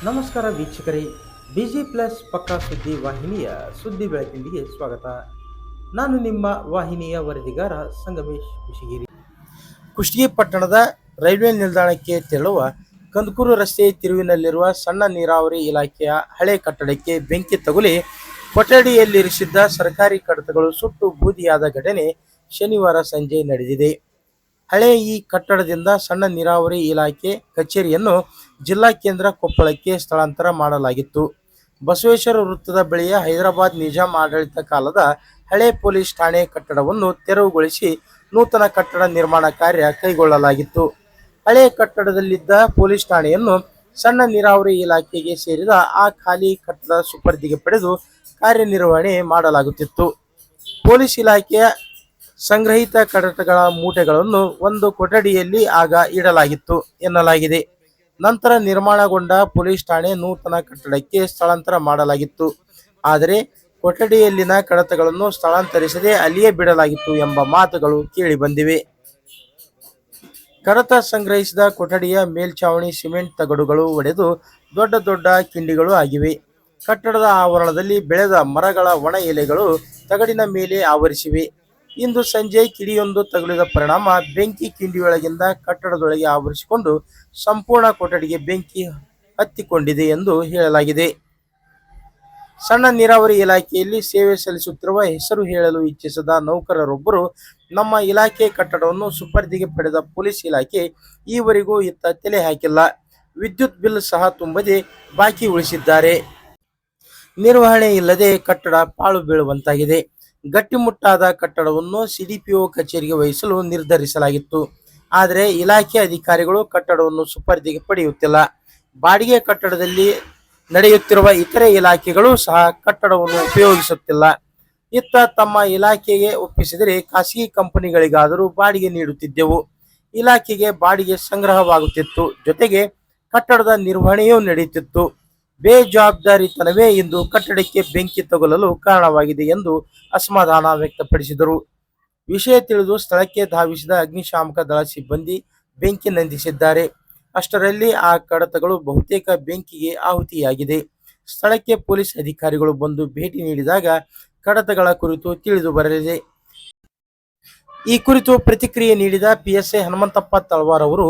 ನಮಸ್ಕಾರ ವೀಕ್ಷಕರೇ, busy plus ಪಕ್ಕಾ ಸುದ್ದಿ ವಾಹಿನಿಯ ಸುದ್ದಿ ಬೆಳಕಿಂಡಿಗೆ ಸ್ವಾಗತ. ನಾನು ನಿಮ್ಮ ವಾಹಿನಿಯ ವರದಿಗಾರ ಸಂಗಮೇಶ್ ಕುಶಿಗಿರಿ. ಕುಷ್ಟಗಿ ಪಟ್ಟಣದ ರೈಲ್ವೆ ನಿಲ್ದಾಣಕ್ಕೆ ತೆರಳುವ ಕಂದಕೂರು ರಸ್ತೆ ತಿರುವಿನಲ್ಲಿರುವ ಸಣ್ಣ ನೀರಾವರಿ ಇಲಾಖೆಯ ಹಳೆ ಕಟ್ಟಡಕ್ಕೆ ಬೆಂಕಿ ತಗುಲಿ ಕೊಠಡಿಯಲ್ಲಿರಿಸಿದ್ದ ಸರ್ಕಾರಿ ಕಡತಗಳು ಸುಟ್ಟು ಬೂದಿಯಾದ ಘಟನೆ ಶನಿವಾರ ಸಂಜೆ ನಡೆದಿದೆ. ಹಳೆ ಈ ಕಟ್ಟಡದಿಂದ ಸಣ್ಣ ನೀರಾವರಿ ಇಲಾಖೆ ಕಚೇರಿಯನ್ನು ಜಿಲ್ಲಾ ಕೇಂದ್ರ ಕೊಪ್ಪಳಕ್ಕೆ ಸ್ಥಳಾಂತರ ಮಾಡಲಾಗಿತ್ತು. ಬಸವೇಶ್ವರ ವೃತ್ತದ ಬಳಿಯ ಹೈದರಾಬಾದ್ ನಿಜಾಂ ಆಡಳಿತ ಕಾಲದ ಹಳೆ ಪೊಲೀಸ್ ಠಾಣೆ ಕಟ್ಟಡವನ್ನು ತೆರವುಗೊಳಿಸಿ ನೂತನ ಕಟ್ಟಡ ನಿರ್ಮಾಣ ಕಾರ್ಯ ಕೈಗೊಳ್ಳಲಾಗಿತ್ತು. ಹಳೆ ಕಟ್ಟಡದಲ್ಲಿದ್ದ ಪೊಲೀಸ್ ಠಾಣೆಯನ್ನು ಸಣ್ಣ ನೀರಾವರಿ ಇಲಾಖೆಗೆ ಸೇರಿದ ಆ ಖಾಲಿ ಕಟ್ಟಡ ಸುಪರ್ದಿಗೆ ಪಡೆದು ಕಾರ್ಯನಿರ್ವಹಣೆ ಮಾಡಲಾಗುತ್ತಿತ್ತು. ಪೊಲೀಸ್ ಇಲಾಖೆಯ ಸಂಗ್ರಹಿತ ಕಡತಗಳ ಮೂಟೆಗಳನ್ನು ಒಂದು ಕೊಠಡಿಯಲ್ಲಿ ಆಗ ಇಡಲಾಗಿತ್ತು ಎನ್ನಲಾಗಿದೆ. ನಂತರ ನಿರ್ಮಾಣಗೊಂಡ ಪೊಲೀಸ್ ಠಾಣೆ ನೂತನ ಕಟ್ಟಡಕ್ಕೆ ಸ್ಥಳಾಂತರ ಮಾಡಲಾಗಿತ್ತು. ಆದರೆ ಕೊಠಡಿಯಲ್ಲಿನ ಕಡತಗಳನ್ನು ಸ್ಥಳಾಂತರಿಸದೆ ಅಲ್ಲಿಯೇ ಬಿಡಲಾಗಿತ್ತು ಎಂಬ ಮಾತುಗಳು ಕೇಳಿಬಂದಿವೆ. ಕಡತ ಸಂಗ್ರಹಿಸಿದ ಕೊಠಡಿಯ ಮೇಲ್ಛಾವಣಿ ಸಿಮೆಂಟ್ ತಗಡುಗಳು ಒಡೆದು ದೊಡ್ಡ ದೊಡ್ಡ ಕಿಂಡಿಗಳು ಆಗಿವೆ. ಕಟ್ಟಡದ ಆವರಣದಲ್ಲಿ ಬೆಳೆದ ಮರಗಳ ಒಣ ಎಲೆಗಳು ತಗಡಿನ ಮೇಲೆ ಆವರಿಸಿವೆ. ಇಂದು ಸಂಜೆ ಕಿಡಿಯೊಂದು ತಗುಲಿದ ಪರಿಣಾಮ ಬೆಂಕಿ ಕಿಂಡಿಯೊಳಗಿಂದ ಕಟ್ಟಡದೊಳಗೆ ಆವರಿಸಿಕೊಂಡು ಸಂಪೂರ್ಣ ಕೊಠಡಿಗೆ ಬೆಂಕಿ ಹತ್ತಿಕೊಂಡಿದೆ ಎಂದು ಹೇಳಲಾಗಿದೆ. ಸಣ್ಣ ನೀರಾವರಿ ಇಲಾಖೆಯಲ್ಲಿ ಸೇವೆ ಸಲ್ಲಿಸುತ್ತಿರುವ ಹೆಸರು ಹೇಳಲು ಇಚ್ಛಿಸದ ನೌಕರರೊಬ್ಬರು ನಮ್ಮ ಇಲಾಖೆ ಕಟ್ಟಡವನ್ನು ಸುಪರ್ದಿಗೆ ಪಡೆದ ಪೊಲೀಸ್ ಇಲಾಖೆ ಈವರೆಗೂ ಇತ್ತ ತಲೆ ಹಾಕಿಲ್ಲ, ವಿದ್ಯುತ್ ಬಿಲ್ ಸಹ ತುಂಬದೆ ಬಾಕಿ ಉಳಿಸಿದ್ದಾರೆ. ನಿರ್ವಹಣೆ ಇಲ್ಲದೆ ಕಟ್ಟಡ ಪಾಳು ಬೀಳುವಂತಾಗಿದೆ. ಗಟ್ಟಿಮುಟ್ಟಾದ ಕಟ್ಟಡವನ್ನು ಸಿಡಿಪಿಒ ಕಚೇರಿಗೆ ವಹಿಸಲು ನಿರ್ಧರಿಸಲಾಗಿತ್ತು. ಆದರೆ ಇಲಾಖೆ ಅಧಿಕಾರಿಗಳು ಕಟ್ಟಡವನ್ನು ಸುಪರ್ದಿಗೆ ಪಡೆಯುತ್ತಿಲ್ಲ. ಬಾಡಿಗೆ ಕಟ್ಟಡದಲ್ಲಿ ನಡೆಯುತ್ತಿರುವ ಇತರೆ ಇಲಾಖೆಗಳು ಸಹ ಕಟ್ಟಡವನ್ನು ಉಪಯೋಗಿಸುತ್ತಿಲ್ಲ. ಇತ್ತ ತಮ್ಮ ಇಲಾಖೆಗೆ ಒಪ್ಪಿಸಿದರೆ ಖಾಸಗಿ ಕಂಪನಿಗಳಿಗಾದರೂ ಬಾಡಿಗೆ ನೀಡುತ್ತಿದ್ದೆವು. ಇಲಾಖೆಗೆ ಬಾಡಿಗೆ ಸಂಗ್ರಹವಾಗುತ್ತಿತ್ತು. ಜೊತೆಗೆ ಕಟ್ಟಡದ ನಿರ್ವಹಣೆಯೂ ನಡೆಯುತ್ತಿತ್ತು. ಬೇಜವಾಬ್ದಾರಿತನವೇ ಇಂದು ಕಟ್ಟಡಕ್ಕೆ ಬೆಂಕಿ ತಗುಲಲು ಕಾರಣವಾಗಿದೆ ಎಂದು ಅಸಮಾಧಾನ ವ್ಯಕ್ತಪಡಿಸಿದರು. ವಿಷಯ ತಿಳಿದು ಸ್ಥಳಕ್ಕೆ ಧಾವಿಸಿದ ಅಗ್ನಿಶಾಮಕ ದಳ ಸಿಬ್ಬಂದಿ ಬೆಂಕಿ ನಂದಿಸಿದ್ದಾರೆ. ಅಷ್ಟರಲ್ಲಿ ಆ ಕಡತಗಳು ಬಹುತೇಕ ಬೆಂಕಿಗೆ ಆಹುತಿಯಾಗಿದೆ. ಸ್ಥಳಕ್ಕೆ ಪೊಲೀಸ್ ಅಧಿಕಾರಿಗಳು ಬಂದು ಭೇಟಿ ನೀಡಿದಾಗ ಕಡತಗಳ ಕುರಿತು ತಿಳಿದು ಬರಲಿದೆ. ಈ ಕುರಿತು ಪ್ರತಿಕ್ರಿಯೆ ನೀಡಿದ ಪಿಎಸ್ಐ ಹನುಮಂತಪ್ಪ ತಳವಾರ್ ಅವರು,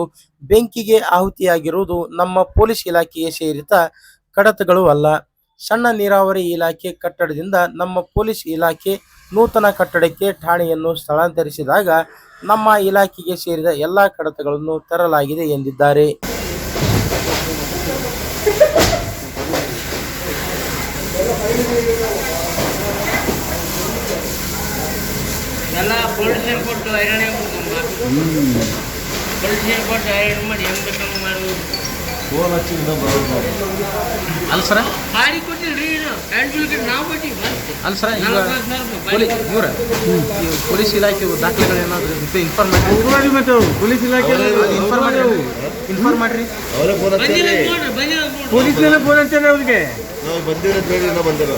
ಬೆಂಕಿಗೆ ಆಹುತಿಯಾಗಿರುವುದು ನಮ್ಮ ಪೊಲೀಸ್ ಇಲಾಖೆಗೆ ಸೇರಿದ ಕಡತಗಳು ಅಲ್ಲ. ಸಣ್ಣ ನೀರಾವರಿ ಇಲಾಖೆ ಕಟ್ಟಡದಿಂದ ನಮ್ಮ ಪೊಲೀಸ್ ಇಲಾಖೆ ನೂತನ ಕಟ್ಟಡಕ್ಕೆ ಠಾಣೆಯನ್ನು ಸ್ಥಳಾಂತರಿಸಿದಾಗ ನಮ್ಮ ಇಲಾಖೆಗೆ ಸೇರಿದ ಎಲ್ಲ ಕಡತಗಳನ್ನು ತರಲಾಗಿದೆ ಎಂದಿದ್ದಾರೆ. ಅಲ್ಲ ಸರ, ಇವ್ರ ಪೊಲೀಸ್ ಇಲಾಖೆ ದಾಖಲೆಗಳು ಏನಾದ್ರು ಪೊಲೀಸ್ ಇಲಾಖೆ ಇನ್ಫಾರ್ಮ್ ಮಾಡ್ರಿ. ಪೊಲೀಸ್ನೆಲ್ಲ ಫೋನ್ ಅಂತೇಳಿ ಅವ್ರಿಗೆ ಬಂದಿರೋ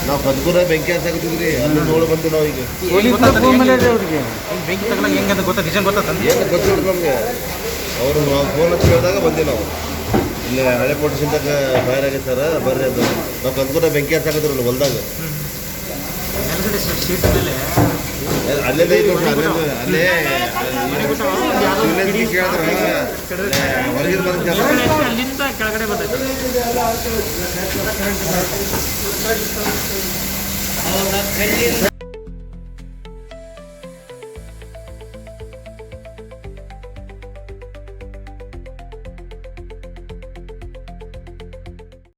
ನಾವು ಕಂದಕೂರ ಬೆಂಕಿ ಹಚ್ಚಾಕತ್ತಿದ್ರಿ, ಅಲ್ಲಿ ನೋಡಿ ಬಂದು ನಾವು ಈಗ ಅವ್ರಿಗೆ ಬೆಂಕಿ ತಗಲ ಹೆಂಗಂತ ಗೊತ್ತಾ? ರೀಸನ್ ಗೊತ್ತಾ? ಏನು ಗೊತ್ತಿಲ್ಲ ನಮಗೆ. ಅವರು ನಾವು ಫೋನ್ ಹಚ್ಚಿ ಹೇಳಿದಾಗ ಬಂದಿವಿ ನಾವು. ಇಲ್ಲಿ ಹಳೆ ಪೋಟಸಿಂದಾಗ ಫೈರ್ ಆಗೈತೆ ಸರ್, ಬರ್ರಿ ಅದು ನಾವು ಕಂದಕೂರ ಬೆಂಕಿ ಹಚ್ಚಾಕತ್ತಿರಲ್ಲ ಹೊಲ್ದಾಗ. ಅಲ್ಲೇ ಅಲ್ಲೇ ಹೊರಗಿನ ಅಲ್ಲಿಂದ ಕೆಳಗಡೆ ಬಂದೈತೆ.